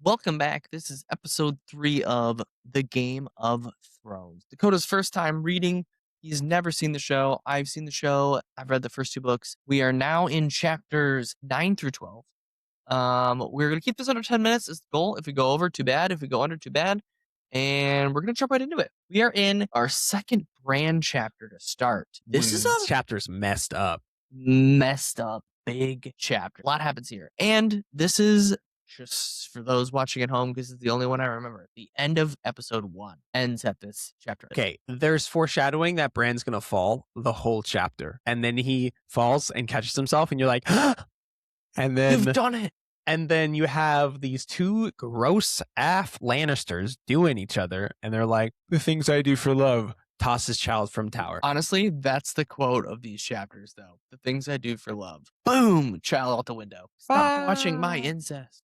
Welcome back. This is episode 3 of The Game of Thrones. Dakota's first time reading. He's never seen the show. I've seen the show. I've read the first 2 books. We are now in chapters 9 through 12. We're going to keep this under 10 minutes is the goal. If we go over, too bad. If we go under, too bad. And we're going to jump right into it. We are in our second Bran chapter to start. This is a chapter's messed up. Big chapter. A lot happens here. And this is, just for those watching at home, because it's the only one I remember, the end of episode 1 ends at this chapter. Okay, there's foreshadowing that Bran's going to fall the whole chapter. And then he falls and catches himself, and you're like, and then You've done it. And then you have these 2 gross AF Lannisters doing each other, and they're like, the things I do for love. Tosses child from tower. Honestly, that's the quote of these chapters, though. The things I do for love. Boom! Child out the window. Stop watching my incest.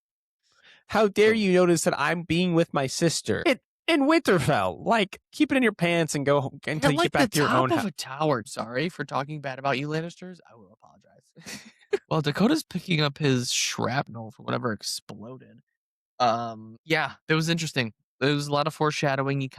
How dare you notice that I'm being with my sister in Winterfell? Like, keep it in your pants and go home until you get back to your own house. Of a tower. Sorry for talking bad about you, Lannisters. I will apologize. Well, Dakota's picking up his shrapnel from whatever exploded. Yeah, it was interesting. There was a lot of foreshadowing.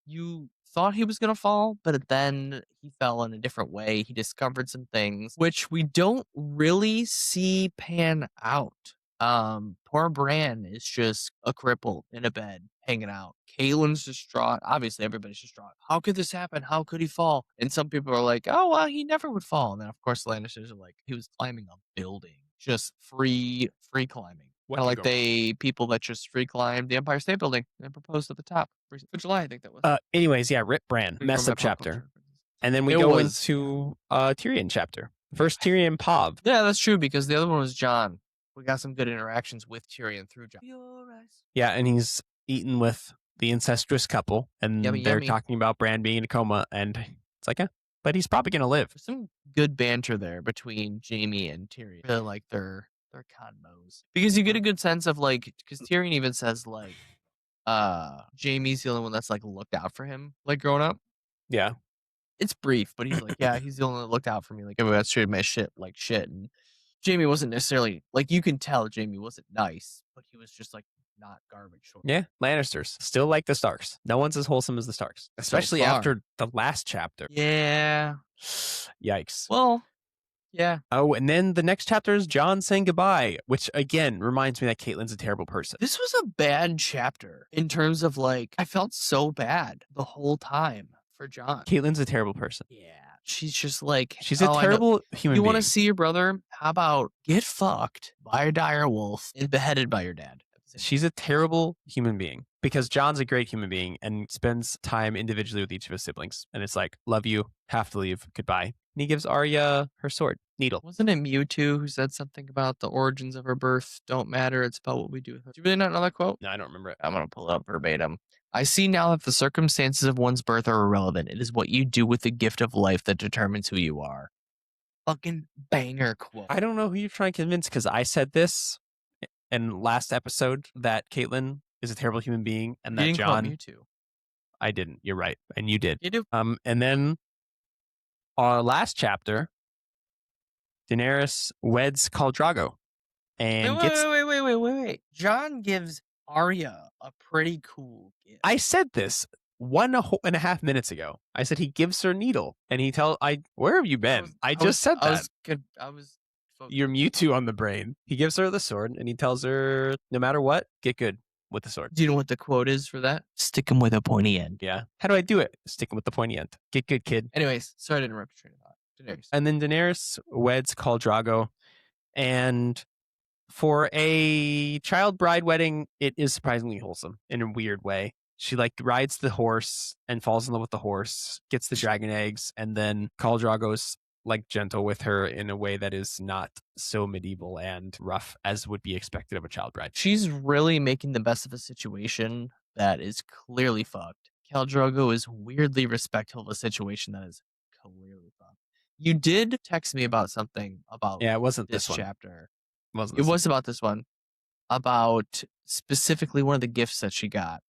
You thought he was going to fall, but then he fell in a different way. He discovered some things, which we don't really see pan out. Poor Bran is just a cripple in a bed, hanging out. Caitlyn's distraught. Obviously, everybody's distraught. How could this happen? How could he fall? And some people are like, oh, well, he never would fall. And then, of course, the Lannisters are like, he was climbing a building. Just free climbing. Kind of like people that just free climbed the Empire State Building and proposed at the top for July, I think that was. Anyways, yeah, Rip Bran, mess up chapter. And then we go into Tyrion chapter. First Tyrion Pov. Yeah, that's true, because the other one was Jon. We got some good interactions with Tyrion through Jon. Yeah, and he's eaten with the incestuous couple, and they're talking about Bran being in a coma, and it's like, but he's probably going to live. There's some good banter there between Jaime and Tyrion. Really like their convos. Because you get a good sense of, like, because Tyrion even says, like, Jaime's the only one that's, like, looked out for him, like, growing up. Yeah. It's brief, but he's like, yeah, he's the only one that looked out for me. Like, everybody else treated my shit like shit. And Jaime wasn't necessarily, like, you can tell Jaime wasn't nice, but he was just, like, not garbage. Yeah, Lannisters. Still like the Starks. No one's as wholesome as the Starks. Especially after the last chapter. Yeah. Yikes. Well, yeah. Oh, and then the next chapter is Jon saying goodbye, which, again, reminds me that Caitlyn's a terrible person. This was a bad chapter in terms of, like, I felt so bad the whole time for Jon. Caitlyn's a terrible person. Yeah. She's just like... She's a terrible human being. You want to see your brother? How about get fucked by a dire wolf and beheaded by your dad? She's a terrible human being, because Jon's a great human being and spends time individually with each of his siblings. And it's like, love you, have to leave, goodbye. And he gives Arya her sword, needle. Wasn't it Mewtwo who said something about the origins of her birth don't matter, it's about what we do with her? Do you really not know that quote? No, I don't remember it. I'm going to pull it up verbatim. I see now that the circumstances of one's birth are irrelevant. It is what you do with the gift of life that determines who you are. Fucking banger quote. I don't know who you're trying to convince, because I said this in last episode that Caitlyn is a terrible human being, and that Jon... Mewtwo. I didn't. You're right. And you did. You do. And then our last chapter, Daenerys weds Khal Drogo. And wait. Jon gives Arya a pretty cool gift. I said this 1.5 minutes ago. I said he gives her needle, and where have you been? I just said that. I was You're Mewtwo on the brain. He gives her the sword, and he tells her, no matter what, get good with the sword. Do you know what the quote is for that? Stick him with a pointy end. Yeah. How do I do it? Stick him with the pointy end. Get good, kid. Anyways, sorry to interrupt your train of thought. Daenerys. And then Daenerys weds Khal Drogo, and for a child bride wedding, it is surprisingly wholesome in a weird way. She, like, rides the horse and falls in love with the horse, gets the dragon eggs, and then Khal Drogo's, like, gentle with her in a way that is not so medieval and rough as would be expected of a child bride. She's really making the best of a situation that is clearly fucked. Khal Drogo is weirdly respectful of a situation that is clearly fucked. You did text me about something about it wasn't this one. Chapter. It was about this one. About specifically one of the gifts that she got.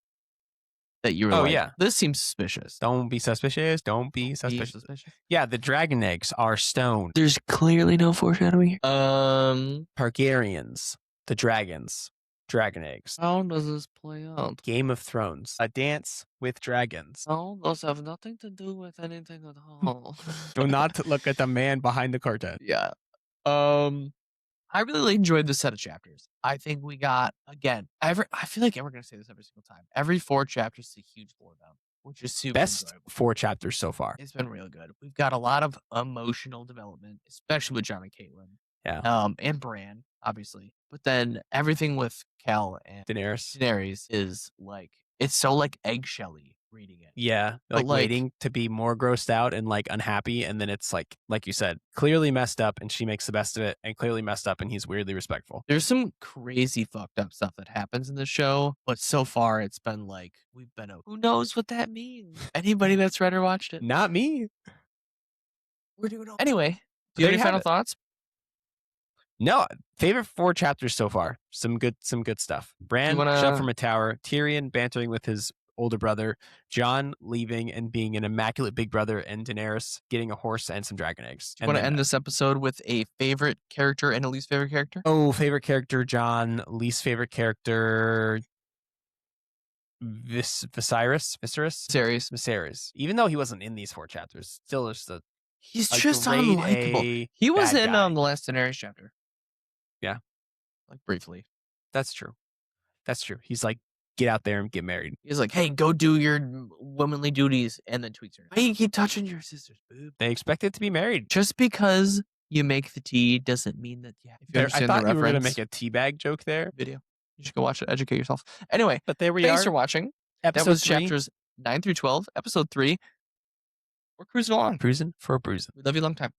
That you were yeah. This seems suspicious. Don't be suspicious. Don't be suspicious. Yeah, the dragon eggs are stone. There's clearly no foreshadowing here. Targaryens, the dragons, dragon eggs. How does this play out? Game of Thrones. A dance with dragons. No, those have nothing to do with anything at all. Do not look at the man behind the curtain. Yeah. Um, I really enjoyed the set of chapters. I think we got again. I feel like we're gonna say this every single time. Every 4 chapters is a huge blow down, which is super Best enjoyable. 4 chapters so far. It's been real good. We've got a lot of emotional development, especially with Jon and Caitlyn. Yeah. And Bran, obviously. But then everything with Khal and Daenerys. Daenerys is like it's so like eggshelly reading it. Yeah, But, like waiting to be more grossed out and like unhappy, and then it's like you said, clearly messed up, and she makes the best of it, and clearly messed up, and he's weirdly respectful. There's some crazy fucked up stuff that happens in the show, but so far it's been like we've been who knows what that means? Anybody that's read or watched it? Not me. We're doing anyway. Do you There have any you have final it. thoughts? No, favorite 4 chapters so far. Some good stuff. Bran shot from a tower. Tyrion bantering with his older brother. Jon leaving and being an immaculate big brother, and Daenerys getting a horse and some dragon eggs. Do you want to end this episode with a favorite character and a least favorite character? Oh, favorite character Jon. Least favorite character Viserys. Even though he wasn't in these 4 chapters, still just he's just unlikable. He was in the last Daenerys chapter. Yeah. Like briefly. That's true. He's like, get out there and get married. He's like, hey, go do your womanly duties, and then tweets her. Why you keep touching your sister's boob? They expect it to be married. Just because you make the tea doesn't mean that, yeah. If you I thought you were going to make a teabag joke there. Video. You should go watch it, educate yourself. Anyway, but there we thanks are. for watching. Episode that was 3. chapters 9 through 12. Episode 3. We're cruising along. Cruising for a bruising. We love you long time.